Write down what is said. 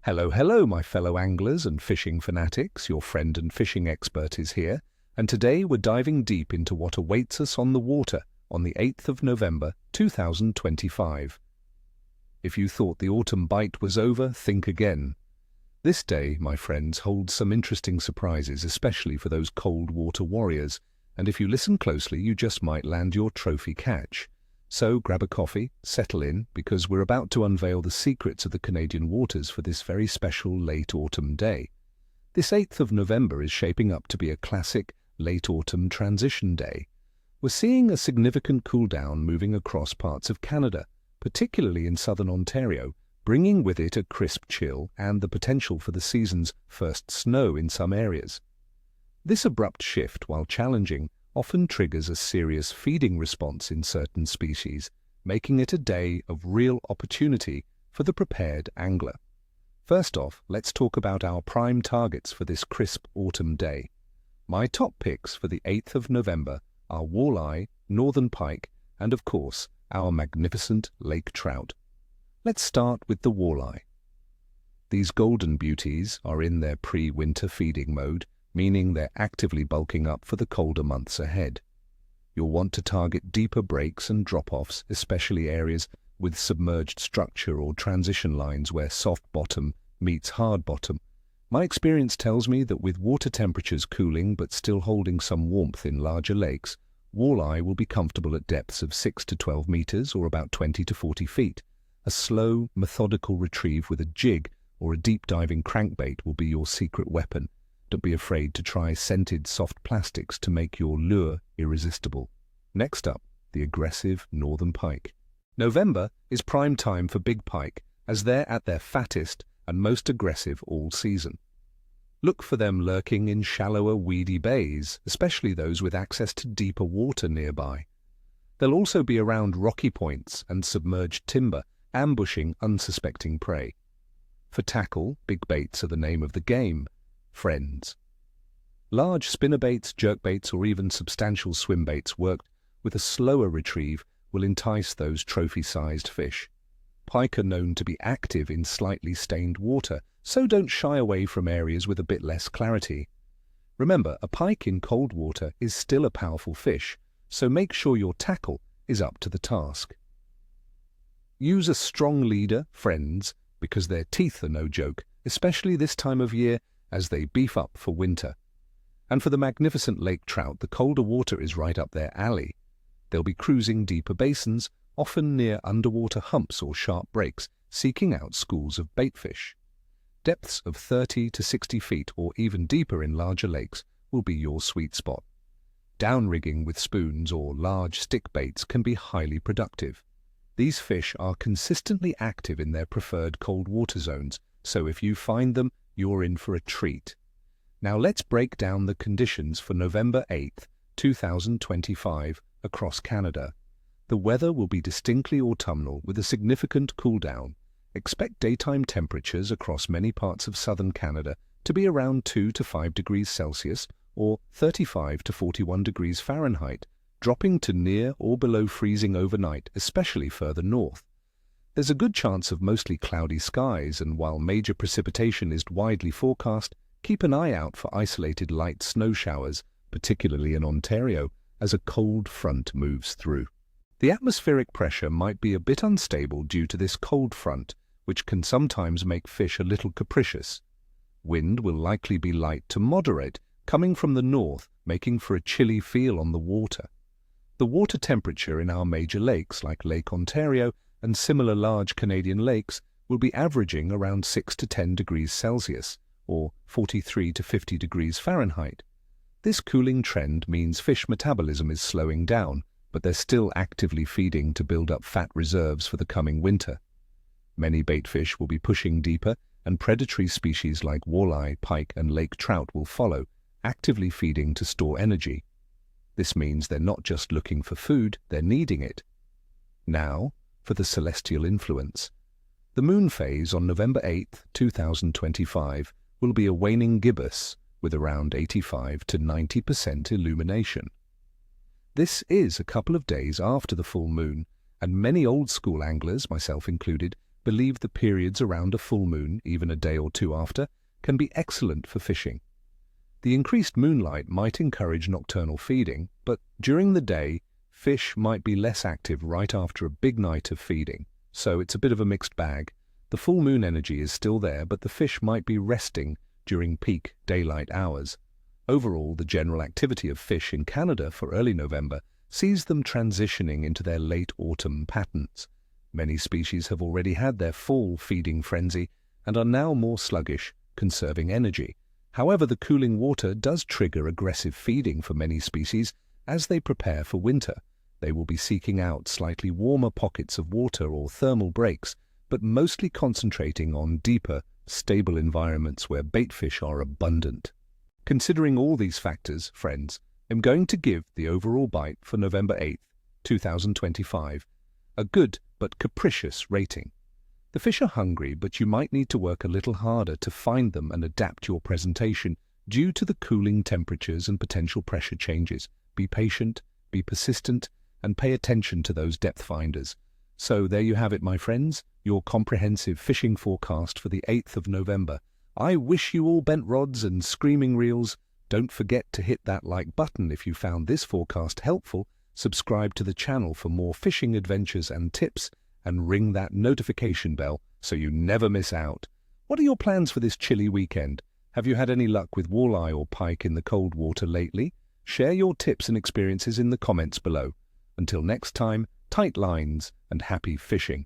Hello, hello, my fellow anglers and fishing fanatics. Your friend and fishing expert is here, and today we're diving deep into what awaits us on the water on the 8th of November 2025. If you thought the autumn bite was over, think again. This day, my friends, holds some interesting surprises, especially for those cold water warriors, and if you listen closely, you just might land your trophy catch. So grab a coffee, settle in, because we're about to unveil the secrets of the Canadian waters for this very special late autumn day. This 8th of November is shaping up to be a classic late autumn transition day. We're seeing a significant cool down moving across parts of Canada, particularly in southern Ontario, bringing with it a crisp chill and the potential for the season's first snow in some areas. This abrupt shift, while challenging, often triggers a serious feeding response in certain species, making it a day of real opportunity for the prepared angler. First off, let's talk about our prime targets for this crisp autumn day. My top picks for the 8th of November are walleye, northern pike, and of course, our magnificent lake trout. Let's start with the walleye. These golden beauties are in their pre-winter feeding mode, meaning they're actively bulking up for the colder months ahead. You'll want to target deeper breaks and drop-offs, especially areas with submerged structure or transition lines where soft bottom meets hard bottom. My experience tells me that with water temperatures cooling but still holding some warmth in larger lakes, walleye will be comfortable at depths of 6 to 12 meters or about 20 to 40 feet. A slow, methodical retrieve with a jig or a deep-diving crankbait will be your secret weapon. Don't be afraid to try scented soft plastics to make your lure irresistible. Next up, the aggressive northern pike. November is prime time for big pike, as they're at their fattest and most aggressive all season. Look for them lurking in shallower, weedy bays, especially those with access to deeper water nearby. They'll also be around rocky points and submerged timber, ambushing unsuspecting prey. For tackle, big baits are the name of the game, friends. Large spinnerbaits, jerkbaits, or even substantial swimbaits worked with a slower retrieve will entice those trophy-sized fish. Pike are known to be active in slightly stained water, so don't shy away from areas with a bit less clarity. Remember, a pike in cold water is still a powerful fish, so make sure your tackle is up to the task. Use a strong leader, friends, because their teeth are no joke, especially this time of year as they beef up for winter. And for the magnificent lake trout, the colder water is right up their alley. They'll be cruising deeper basins, often near underwater humps or sharp breaks, seeking out schools of baitfish. Depths of 30 to 60 feet or even deeper in larger lakes will be your sweet spot. Downrigging with spoons or large stick baits can be highly productive. These fish are consistently active in their preferred cold water zones, so if you find them, you're in for a treat. Now let's break down the conditions for November 8th, 2025 across Canada. The weather will be distinctly autumnal with a significant cool down. Expect daytime temperatures across many parts of southern Canada to be around 2 to 5 degrees Celsius or 35 to 41 degrees Fahrenheit, dropping to near or below freezing overnight, especially further north. There's a good chance of mostly cloudy skies, and while major precipitation is widely forecast, keep an eye out for isolated light snow showers, particularly in Ontario, as a cold front moves through. The atmospheric pressure might be a bit unstable due to this cold front, which can sometimes make fish a little capricious. Wind will likely be light to moderate, coming from the north, making for a chilly feel on the water. The water temperature in our major lakes, like Lake Ontario and similar large Canadian lakes, will be averaging around 6 to 10 degrees Celsius, or 43 to 50 degrees Fahrenheit. This cooling trend means fish metabolism is slowing down, but they're still actively feeding to build up fat reserves for the coming winter. Many baitfish will be pushing deeper, and predatory species like walleye, pike, and lake trout will follow, actively feeding to store energy. This means they're not just looking for food, they're needing it. Now, for the celestial influence. The moon phase on November 8th, 2025 will be a waning gibbous with around 85 to 90% illumination. This is a couple of days after the full moon, and many old-school anglers, myself included, believe the periods around a full moon, even a day or two after, can be excellent for fishing. The increased moonlight might encourage nocturnal feeding, but during the day, fish might be less active right after a big night of feeding, so it's a bit of a mixed bag. The full moon energy is still there, but the fish might be resting during peak daylight hours. Overall, the general activity of fish in Canada for early November sees them transitioning into their late autumn patterns. Many species have already had their fall feeding frenzy and are now more sluggish, conserving energy. However, the cooling water does trigger aggressive feeding for many species as they prepare for winter. They will be seeking out slightly warmer pockets of water or thermal breaks, but mostly concentrating on deeper, stable environments where bait fish are abundant. Considering all these factors, friends, I'm going to give the overall bite for November 8th, 2025, a good but capricious rating. The fish are hungry, but you might need to work a little harder to find them and adapt your presentation due to the cooling temperatures and potential pressure changes. Be patient, be persistent, and pay attention to those depth finders. So there you have it, my friends, your comprehensive fishing forecast for the 8th of November. I wish you all bent rods and screaming reels. Don't forget to hit that like button if you found this forecast helpful, subscribe to the channel for more fishing adventures and tips, and ring that notification bell so you never miss out. What are your plans for this chilly weekend? Have you had any luck with walleye or pike in the cold water lately? Share your tips and experiences in the comments below. Until next time, tight lines and happy fishing.